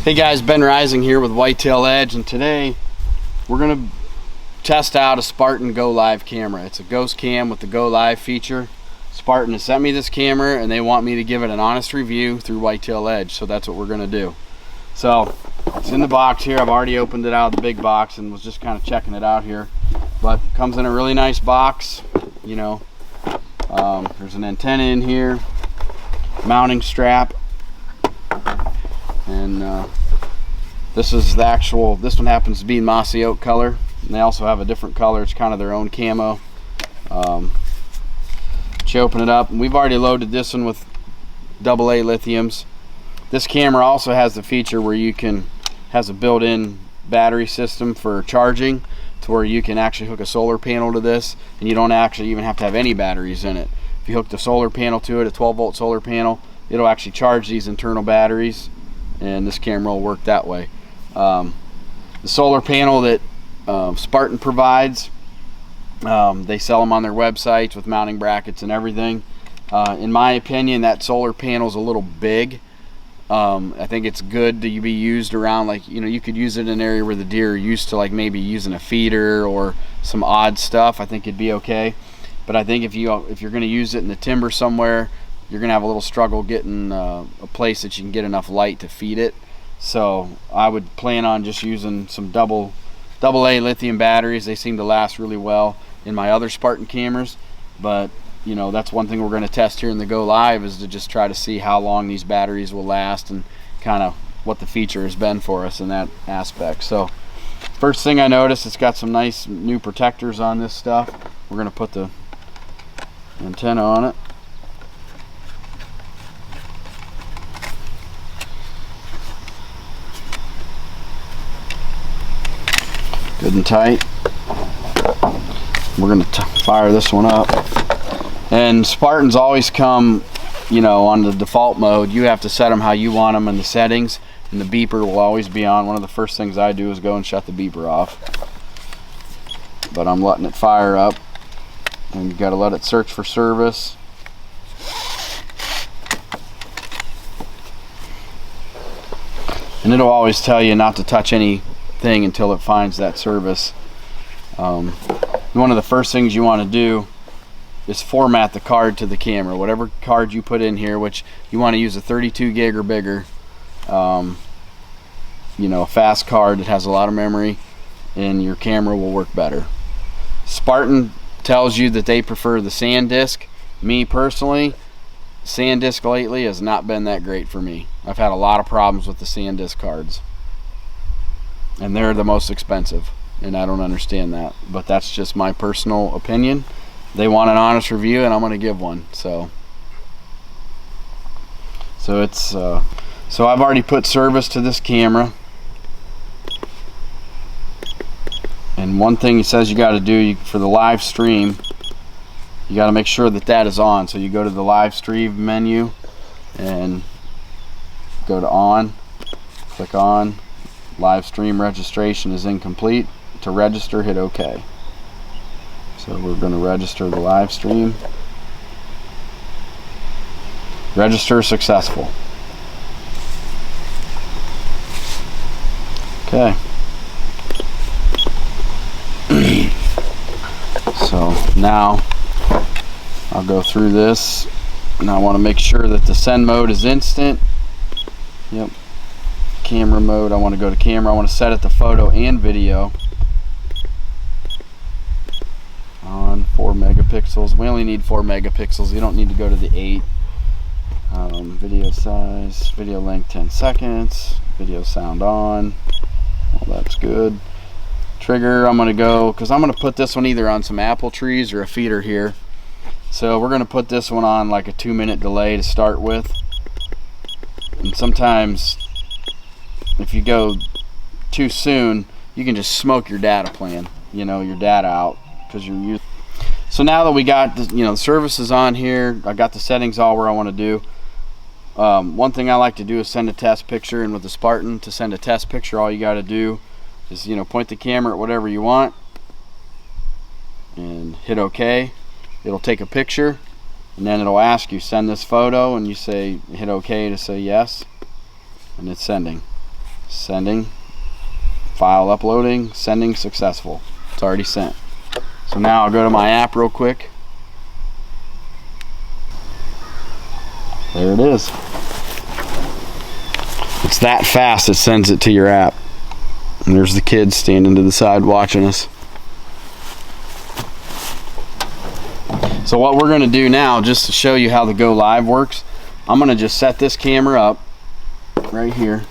Hey guys, Ben Rising here with Whitetail Edge, and today we're going to test out a Spartan GoLive camera. It's a ghost cam with the GoLive feature. Spartan has sent me this camera and they want me to give it an honest review through Whitetail Edge, so that's what we're going to do. So it's in the box here. I've already opened it out of the big box and was just kind of checking it out here, but it comes in a really nice box. You know, there's an antenna in here, mounting strap, and this is the actual, this one happens to be mossy oak color, and they also have a different color. It's kind of their own camo. You open it up, and we've already loaded this one with AA lithiums. This camera also has the feature where you can, has a built-in battery system for charging, to where you can actually hook a solar panel to this, and you don't actually even have to have any batteries in it. If you hook the solar panel to it, a 12-volt solar panel, it'll actually charge these internal batteries, and this camera will work that way. The solar panel that Spartan provides, they sell them on their websites with mounting brackets and everything. In my opinion, that solar panel is a little big. I think it's good to be used around, like, you know, you could use it in an area where the deer are used to, like maybe using a feeder or some odd stuff. I think it'd be okay. But I think if you're going to use it in the timber somewhere, you're going to have a little struggle getting a place that you can get enough light to feed it. So I would plan on just using some AA lithium batteries. They seem to last really well in my other Spartan cameras, but you know, that's one thing we're going to test here in the GoLive, is to just try to see how long these batteries will last and kind of what the feature has been for us in that aspect. So first thing I noticed, it's got some nice new protectors on this stuff. We're going to put the antenna on it. Good and tight. We're going to fire this one up. And Spartans always come, you know, on the default mode. You have to set them how you want them in the settings, and the beeper will always be on. One of the first things I do is go and shut the beeper off. But I'm letting it fire up, and you got to let it search for service. And it'll always tell you not to touch anything until it finds that service. One of the first things you want to do is format the card to the camera. Whatever card you put in here, which you want to use a 32 gig or bigger, you know, a fast card that has a lot of memory, and your camera will work better. Spartan tells you that they prefer the SanDisk. Me personally, SanDisk lately has not been that great for me. I've had a lot of problems with the SanDisk cards, and they're the most expensive, and I don't understand that, but that's just my personal opinion. They want an honest review, and I'm going to give one. So it's so I've already put service to this camera, and one thing he says you got to do for the live stream, you got to make sure that that is on. So you go to the live stream menu and go to on, click on. Live stream registration is incomplete. To register, hit OK. So we're going to register the live stream. Register successful. Okay. So now I'll go through this, and I want to make sure that the send mode is instant. Yep. Camera mode, I want to go to camera. I want to set it to photo and video. On 4 megapixels. We only need 4 megapixels. You don't need to go to the 8. Video size, video length 10 seconds. Video sound on. Well, that's good. Trigger, I'm going to go, because I'm going to put this one either on some apple trees or a feeder here. So we're going to put this one on like a 2-minute delay to start with. And sometimes if you go too soon, you can just smoke your data plan, you know, your data out, because you're using. So now that we got the, the services on here, I got the settings all where I want to do. One thing I like to do is send a test picture, and with the Spartan, to send a test picture, all you got to do is, point the camera at whatever you want and hit OK. It'll take a picture, and then it'll ask you, send this photo, and you say, hit OK to say yes, and it's sending. Sending, file uploading, sending successful. It's already sent. So now I'll go to my app real quick. There it is. It's that fast it sends it to your app. And there's the kids standing to the side watching us. So what we're going to do now, just to show you how the GoLive works, I'm going to just set this camera up right here.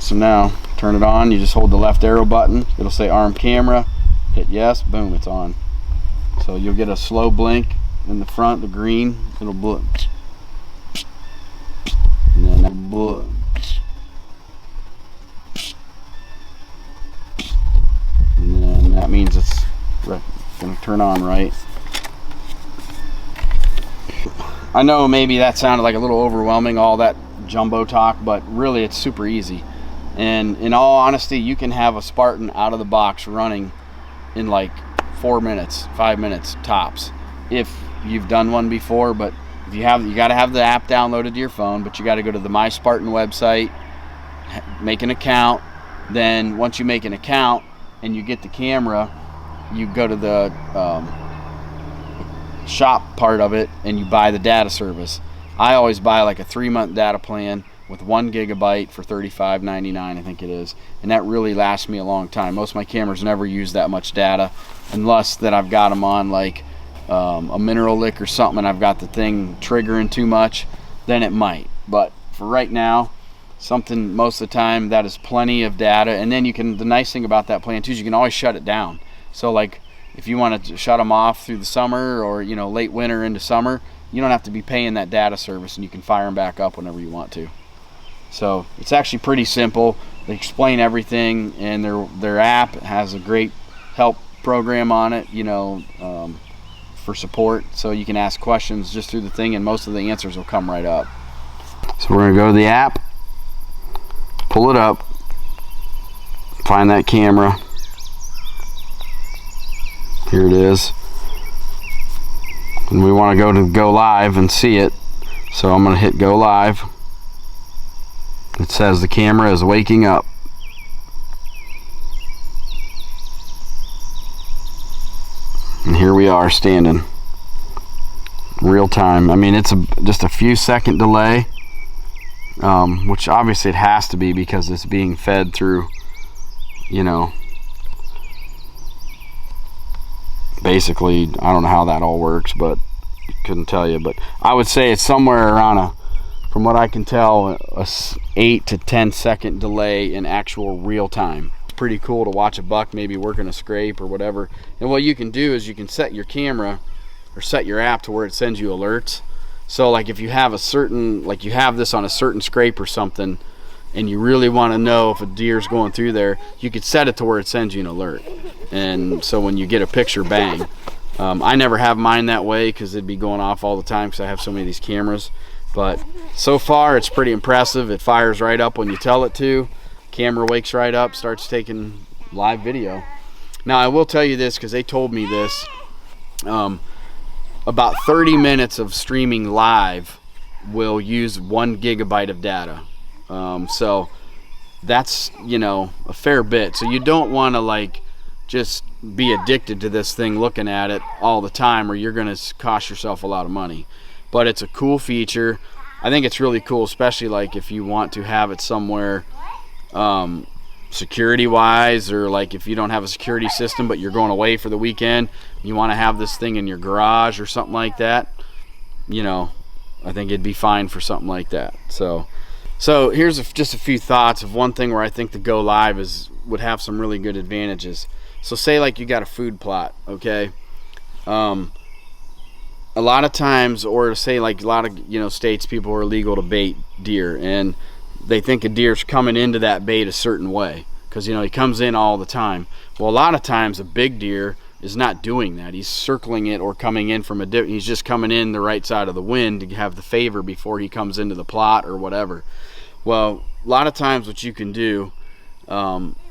So now turn it on. You just hold the left arrow button. It'll say arm camera. Hit yes. Boom, it's on. So you'll get a slow blink in the front, the green. It'll blink. And then that blink. And then that means it's going to turn on right. I know maybe that sounded like a little overwhelming, all that jumbo talk, but really it's super easy. And in all honesty, you can have a Spartan out of the box running in like 4 minutes, 5 minutes tops, if you've done one before. But if you have, you got to have the app downloaded to your phone, but you got to go to the My Spartan website, make an account. Then once you make an account and you get the camera, you go to the shop part of it and you buy the data service. I always buy like a 3-month data plan with 1 gigabyte for $35.99, I think it is, and that really lasts me a long time. Most of my cameras never use that much data, unless that I've got them on like a mineral lick or something, and I've got the thing triggering too much, then it might. But for right now, something most of the time, that is plenty of data. And then you can, the nice thing about that plan too is you can always shut it down. So like if you want to shut them off through the summer, or late winter into summer, you don't have to be paying that data service, and you can fire them back up whenever you want to. So it's actually pretty simple. They explain everything, and their app has a great help program on it, for support. So you can ask questions just through the thing, and most of the answers will come right up. So we're going to go to the app, pull it up, find that camera. Here it is. And we want to go to GoLive and see it. So I'm going to hit GoLive. It says the camera is waking up. And here we are standing. Real time. I mean, it's just a few second delay, which obviously it has to be because it's being fed through, basically, I don't know how that all works, but couldn't tell you. But I would say it's somewhere around from what I can tell, a 8 to 10 second delay in actual real time. It's pretty cool to watch a buck maybe working a scrape or whatever. And what you can do is you can set your camera or set your app to where it sends you alerts. So like if you have you have this on a certain scrape or something, and you really want to know if a deer's going through there, you could set it to where it sends you an alert. And so when you get a picture, bang. I never have mine that way because it'd be going off all the time because I have so many of these cameras. But so far it's pretty impressive. It fires right up when you tell it to. Camera wakes right up, starts taking live video. Now I will tell you this, because they told me this, about 30 minutes of streaming live will use 1 gigabyte of data. So that's, you know, a fair bit. So you don't want to like just be addicted to this thing looking at it all the time, or you're going to cost yourself a lot of money. But it's a cool feature. I think it's really cool, especially like if you want to have it somewhere security wise, or like if you don't have a security system but you're going away for the weekend, you want to have this thing in your garage or something like that, you know, I think it'd be fine for something like that. So here's just a few thoughts of one thing where I think the GoLive would have some really good advantages. So say like you got a food plot, okay? A lot of times, or say like a lot of, you know, states, people are illegal to bait deer, and they think a deer's coming into that bait a certain way because, you know, he comes in all the time. Well, a lot of times a big deer is not doing that. He's circling it or coming in from he's just coming in the right side of the wind to have the favor before he comes into the plot or whatever. Well, a lot of times what you can do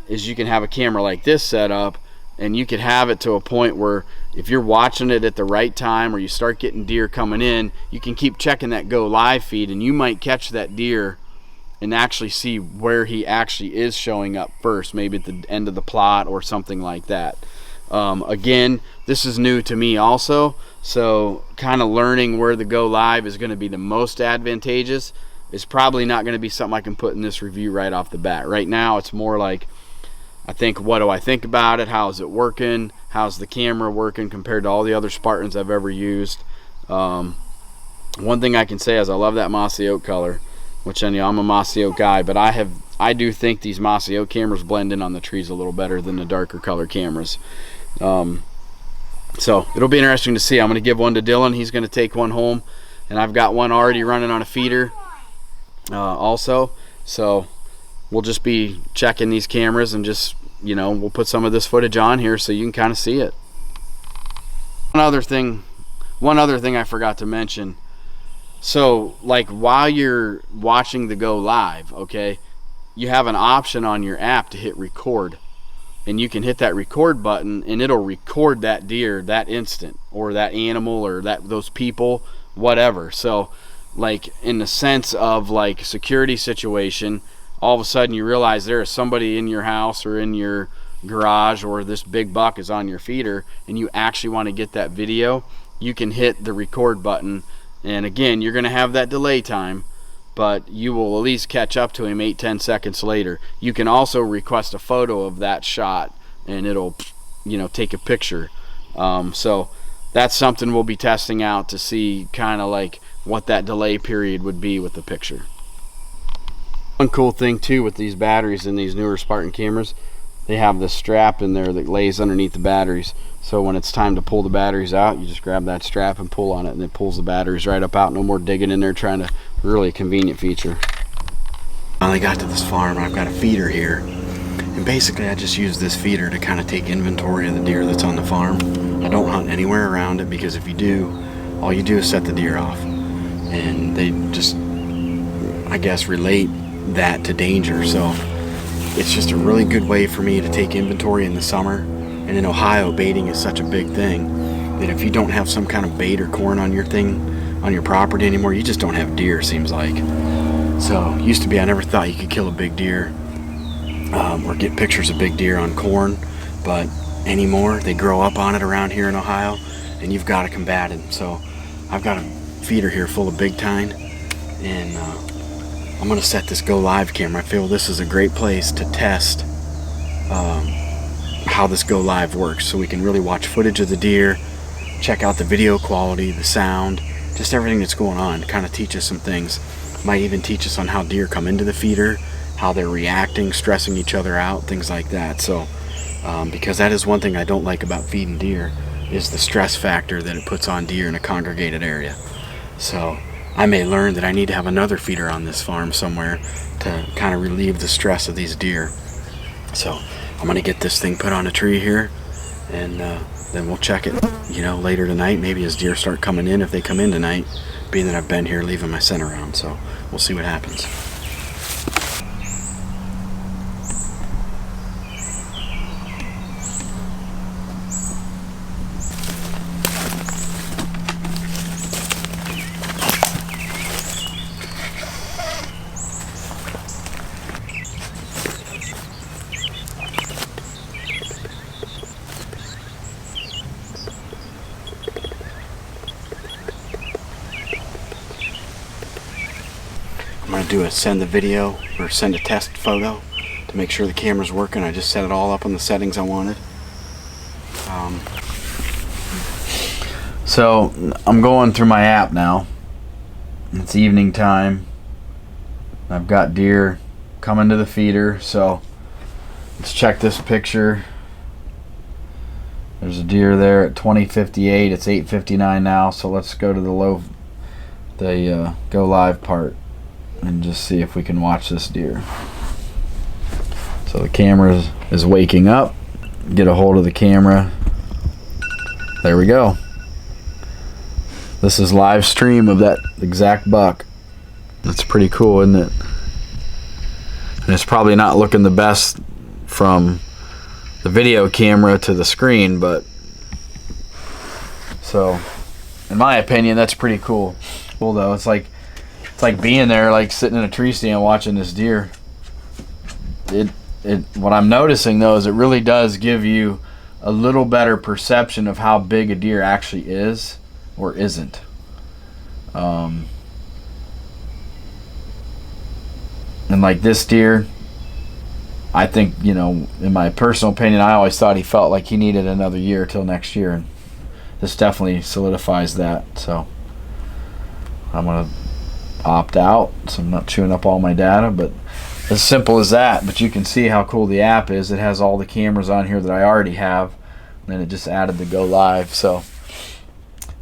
is you can have a camera like this set up, and you could have it to a point where if you're watching it at the right time, or you start getting deer coming in, you can keep checking that GoLive feed, and you might catch that deer and actually see where he actually is showing up first, maybe at the end of the plot or something like that. Again, this is new to me also, so kind of learning where the GoLive is going to be the most advantageous is probably not going to be something I can put in this review right off the bat. Right now it's more like, I think, what do I think about it? How is it working? How's the camera working compared to all the other Spartans I've ever used? One thing I can say is I love that mossy oak color, which, you know, I'm a mossy oak guy, but I do think these mossy oak cameras blend in on the trees a little better than the darker color cameras. So it'll be interesting to see. I'm going to give one to Dylan. He's going to take one home, and I've got one already running on a feeder also. So we'll just be checking these cameras, and just, you know, we'll put some of this footage on here so you can kind of see it. One other thing I forgot to mention. So like while you're watching the GoLive, okay, you have an option on your app to hit record, and you can hit that record button and it'll record that deer that instant, or that animal, or those people, whatever. So like in the sense of like security situation, all of a sudden you realize there is somebody in your house or in your garage, or this big buck is on your feeder, and you actually want to get that video, you can hit the record button. And again, you're going to have that delay time, but you will at least catch up to him 8-10 seconds later. You can also request a photo of that shot, and it'll, you know, take a picture. So that's something we'll be testing out to see kind of like what that delay period would be with the picture. One cool thing too with these batteries in these newer Spartan cameras, they have this strap in there that lays underneath the batteries. So when it's time to pull the batteries out, you just grab that strap and pull on it, and it pulls the batteries right up out. No more digging in there trying to, really convenient feature. Finally got to this farm. I've got a feeder here, and basically I just use this feeder to kind of take inventory of the deer that's on the farm. I don't hunt anywhere around it, because if you do, all you do is set the deer off, and they just, I guess, relate that to danger. So it's just a really good way for me to take inventory in the summer. And in Ohio, baiting is such a big thing that if you don't have some kind of bait or corn on your thing, on your property anymore, you just don't have deer, seems like. So used to be, I never thought you could kill a big deer or get pictures of big deer on corn, but anymore they grow up on it around here in Ohio, and you've got to combat it. So I've got a feeder here full of big tine, and I'm going to set this GoLive camera. I feel this is a great place to test how this GoLive works, so we can really watch footage of the deer, check out the video quality, the sound, just everything that's going on, kind of teach us some things. Might even teach us on how deer come into the feeder, how they're reacting, stressing each other out, things like that. So because that is one thing I don't like about feeding deer, is the stress factor that it puts on deer in a congregated area. So I may learn that I need to have another feeder on this farm somewhere to kind of relieve the stress of these deer. So I'm going to get this thing put on a tree here, and then we'll check it, you know, later tonight, maybe as deer start coming in, if they come in tonight, being that I've been here leaving my scent around. So we'll see what happens. I'm going to do a send the video or send a test photo to make sure the camera's working. I just set it all up on the settings I wanted. So I'm going through my app now. It's evening time. I've got deer coming to the feeder, so let's check this picture. There's a deer there at 20:58. It's 8:59 now, so let's go to the go live part and just see if we can watch this deer. So the camera is waking up. Get a hold of the camera. There we go. This is live stream of that exact buck. That's pretty cool, isn't it? And it's probably not looking the best from the video camera to the screen, but so in my opinion that's pretty cool. Cool though. It's like being there, like sitting in a tree stand watching this deer. What I'm noticing though is it really does give you a little better perception of how big a deer actually is or isn't. And like this deer, I think, you know, in my personal opinion, I always thought he felt like he needed another year till next year, and this definitely solidifies that. So I'm gonna opt out, so I'm not chewing up all my data, but as simple as that. But you can see how cool the app is. It has all the cameras on here that I already have, and then it just added the Go Live. So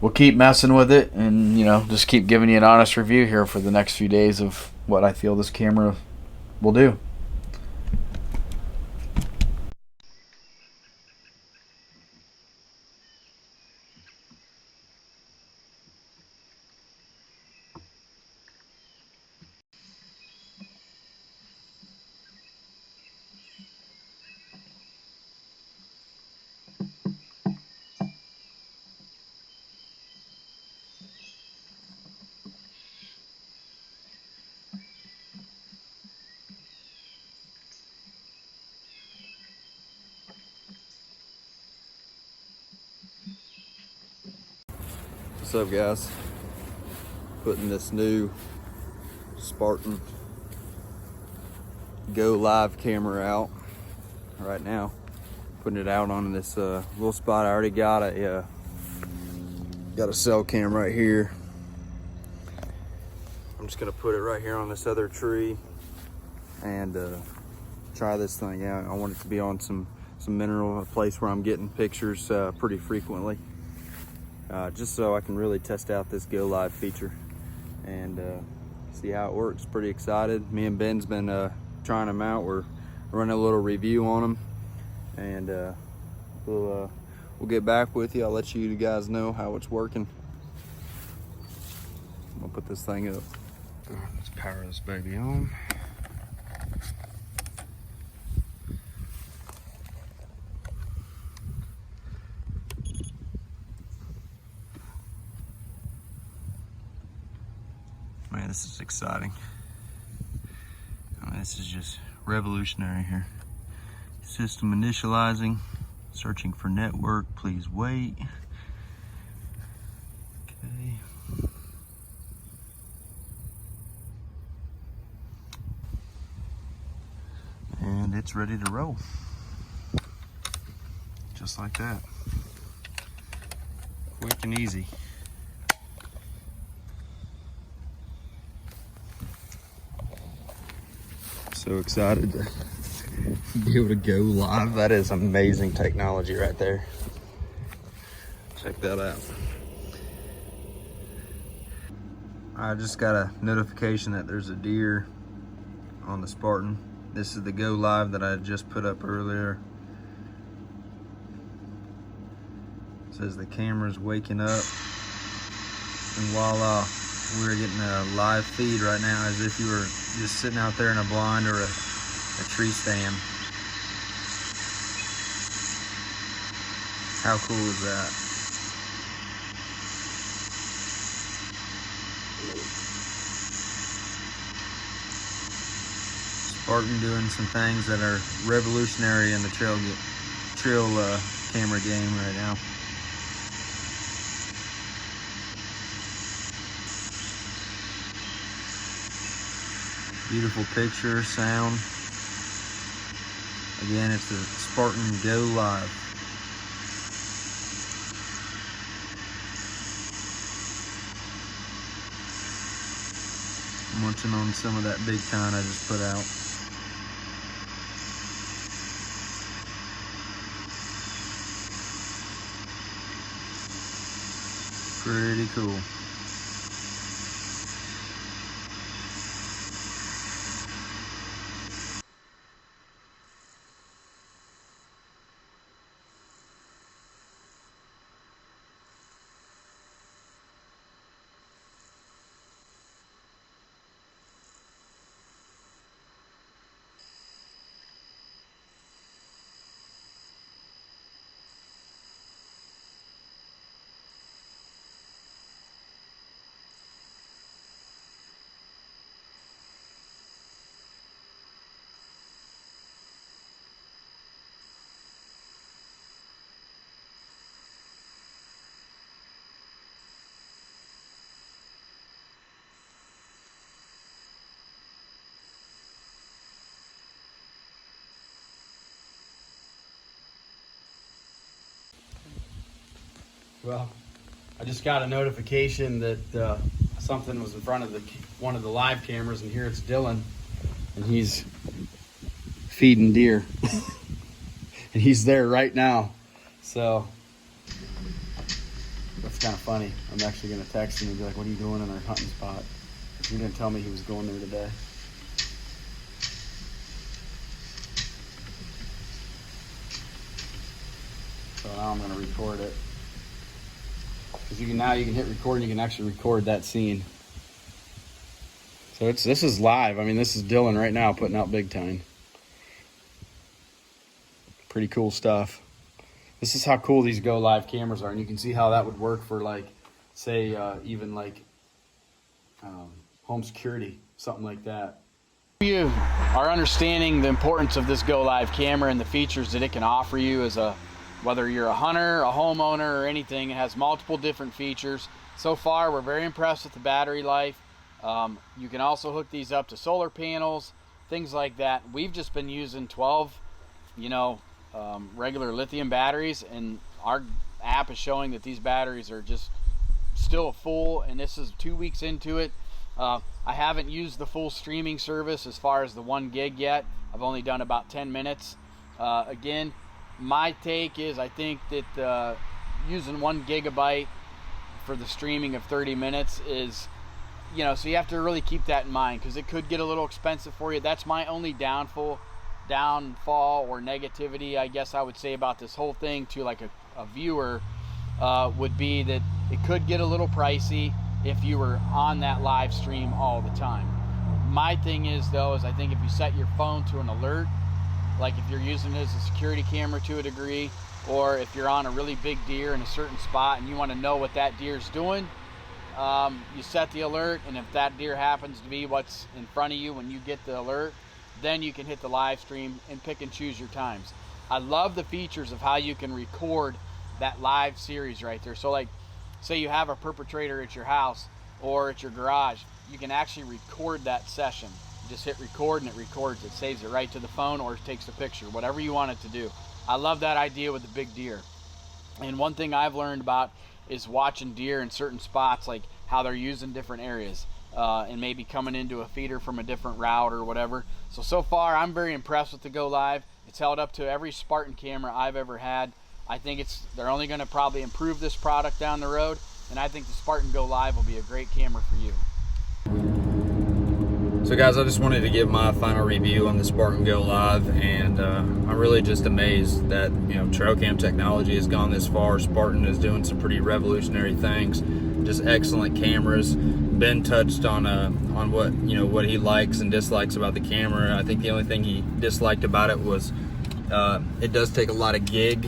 we'll keep messing with it, and you know, just keep giving you an honest review here for the next few days of what I feel this camera will do. What's up, guys? Putting this new Spartan GoLive camera out right now. Putting it out on this little spot. I already got a cell cam right here. I'm just gonna put it right here on this other tree and try this thing out. I want it to be on some mineral, a place where I'm getting pictures pretty frequently. Just so I can really test out this GoLive feature and see how it works. Pretty excited. Me and Ben's been trying them out. We're running a little review on them, and we'll get back with you. I'll let you guys know how it's working. I'm gonna put this thing up. Let's power this baby on. Man, this is exciting. I mean, this is just revolutionary here. System initializing, searching for network, please wait. Okay. And it's ready to roll. Just like that. Quick and easy. So excited to be able to go live. That is amazing technology right there. Check that out. I just got a notification that there's a deer on the Spartan. This is the Go Live that I just put up earlier. It says the camera's waking up, and voila, we're getting a live feed right now as if you were just sitting out there in a blind or a tree stand. How cool is that? Spartan doing some things that are revolutionary in the trail camera game right now. Beautiful picture, sound. Again, it's the Spartan GoLive. Munching on some of that big tine I just put out. Pretty cool. Well, I just got a notification that something was in front of one of the live cameras, and here it's Dylan, and he's feeding deer. And he's there right now. So that's kind of funny. I'm actually going to text him and be like, what are you doing in our hunting spot? He didn't tell me he was going there today. So now I'm going to record it. Because you can hit record and you can actually record that scene. So this is live. I mean, this is Dylan right now putting out big tine. Pretty cool stuff. This is how cool these GoLive cameras are, and you can see how that would work for, like, say, even like home security, something like that. You are understanding the importance of this GoLive camera and the features that it can offer you as whether you're a hunter, a homeowner, or anything. It has multiple different features. So far, we're very impressed with the battery life. You can also hook these up to solar panels, things like that. We've just been using 12, regular lithium batteries, and our app is showing that these batteries are just still full, and this is 2 weeks into it. I haven't used the full streaming service as far as the 1 gig yet. I've only done about 10 minutes. Again, my take is I think that using 1 gigabyte for the streaming of 30 minutes is, so you have to really keep that in mind, because it could get a little expensive for you. That's my only downfall or negativity, I guess I would say, about this whole thing to like a viewer would be that it could get a little pricey if you were on that live stream all the time. My thing is, though, is I think if you set your phone to an alert, like if you're using it as a security camera to a degree, or if you're on a really big deer in a certain spot and you want to know what that deer's doing, you set the alert, and if that deer happens to be what's in front of you when you get the alert, then you can hit the live stream and pick and choose your times. I love the features of how you can record that live series right there. So like, say you have a perpetrator at your house or at your garage, you can actually record that session. You just hit record and it records it, saves it right to the phone, or it takes a picture, whatever you want it to do. I love that idea with the big deer. And one thing I've learned about is watching deer in certain spots, like how they're using different areas, and maybe coming into a feeder from a different route or whatever. So far I'm very impressed with the GoLive. It's held up to every Spartan camera I've ever had. I think they're only going to probably improve this product down the road, and I think the Spartan GoLive will be a great camera for you. So guys, I just wanted to give my final review on the Spartan GoLive, and I'm really just amazed that trail cam technology has gone this far. Spartan is doing some pretty revolutionary things, just excellent cameras. Ben touched on what he likes and dislikes about the camera. I think the only thing he disliked about it was it does take a lot of gig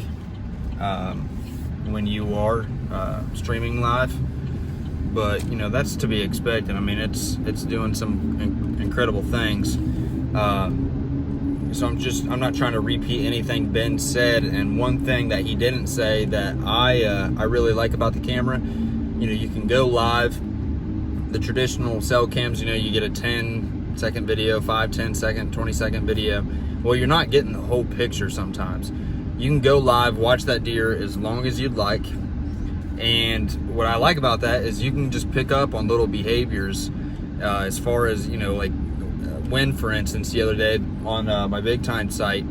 when you are streaming live. But that's to be expected. I mean, it's doing some incredible things. So I'm not trying to repeat anything Ben said. And one thing that he didn't say that I really like about the camera, you can go live. The traditional cell cams, you get a 10 second video, 5, 10 second, 20 second video. Well, you're not getting the whole picture sometimes. You can go live, watch that deer as long as you'd like. And what I like about that is you can just pick up on little behaviors as far as, you know, like wind, for instance. The other day on my big time site,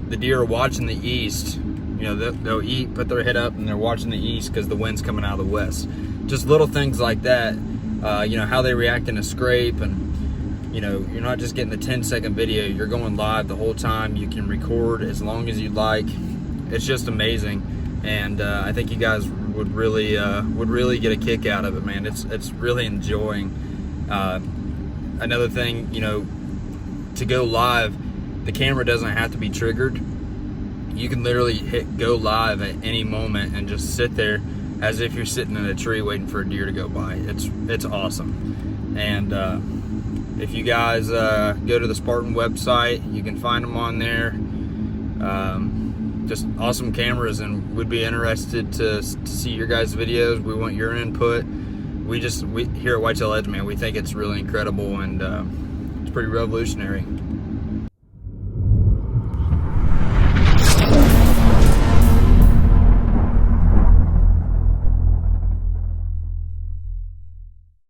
the deer are watching the east. You know, they'll eat, put their head up, and they're watching the east because the wind's coming out of the west. Just little things like that. You know, how they react in a scrape, and you know, you're not just getting the 10-second video, you're going live the whole time. You can record as long as you'd like. It's just amazing, and I think you guys would really get a kick out of it, man. It's really enjoying. Another thing, you know, to go live, the camera doesn't have to be triggered. You can literally hit go live at any moment and just sit there as if you're sitting in a tree waiting for a deer to go by. It's awesome. And if you guys go to the Spartan website, you can find them on there. Just awesome cameras, and we'd be interested to see your guys' videos. We want your input. We here at Whitetail Edge, man, we think it's really incredible, and it's pretty revolutionary.